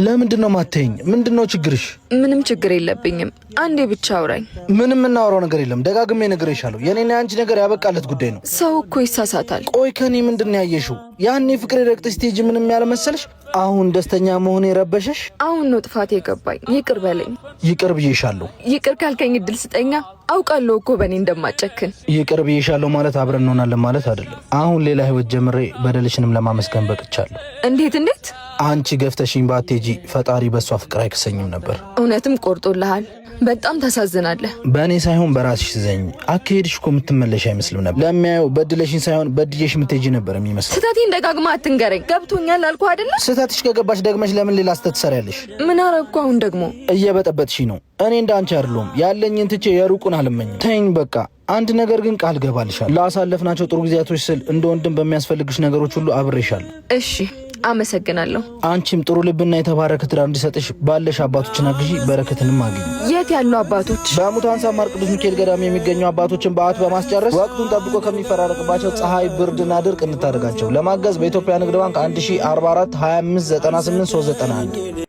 ለምንድነው ማተኝ? ምንድነው ችግርሽ? ምንም ችግር የለብኝም። አንዴ ብቻ አውራኝ። ምንም እናወራው ነገር የለም። ደጋግሜ ነግሬሻለሁ። የኔና አንቺ ነገር ያበቃለት ጉዳይ ነው። ሰው እኮ ይሳሳታል። ቆይ ከኔ ምንድነው ያየሽው? ያኔ ፍቅር ረግጠሽ ስቴጅ ምንም ያለ መሰለሽ? አሁን ደስተኛ መሆን የረበሸሽ? አሁን ነው ጥፋት የገባኝ። ይቅር በለኝ። ይቅር ብዬሻለሁ። ይቅር ካልከኝ እድል ስጠኛ። አውቃለሁ እኮ በእኔ እንደማጨክን። ይቅር ብዬሻለሁ ማለት አብረን እንሆናለን ማለት አይደለም። አሁን ሌላ ህይወት ጀምሬ በደልሽንም ለማመስገን በቅቻለሁ። እንዴት? አንቺ ገፍተሽኝ ባትሄጂ ፈጣሪ በሷ ፍቅር አይክሰኝም ነበር። እውነትም ቆርጦልሃል። በጣም ታሳዝናለህ። በእኔ ሳይሆን በራስሽ ዘኝ። አካሄድሽ እኮ የምትመለሽ አይመስልም ነበር። ለሚያየው በድለሽኝ ሳይሆን በድየሽ የምትሄጂ ነበር የሚመስለው። ስህተቴን ደጋግማ አትንገረኝ። ገብቶኛል አልኩህ አይደለ? ስህተትሽ ከገባሽ ደግመሽ ለምን ሌላ ስህተት ትሰሪያለሽ? ምን አረግኩ? አሁን ደግሞ እየበጠበጥሽ ነው። እኔ እንዳንቺ አይደለሁም። ያለኝን ትቼ የሩቁን አልመኝም። ተይኝ በቃ። አንድ ነገር ግን ቃል ገባልሻለሁ። ላሳለፍናቸው ጥሩ ጊዜያቶች ስል እንደ ወንድም በሚያስፈልግሽ ነገሮች ሁሉ አብሬሻለሁ። እሺ፣ አመሰግናለሁ። አንቺም ጥሩ ልብና የተባረከ ትዳር እንዲሰጥሽ ባለሽ አባቶችን አግዢ፣ በረከትንም አግኝ። የት ያሉ አባቶች? በሙታን ሳማር ቅዱስ ሚካኤል ገዳም የሚገኙ አባቶችን በዓት በማስጨረስ ወቅቱን ጠብቆ ከሚፈራረቅባቸው ፀሐይ፣ ብርድና ድርቅ እንታደጋቸው። ለማገዝ በኢትዮጵያ ንግድ ባንክ 1044 25 98 391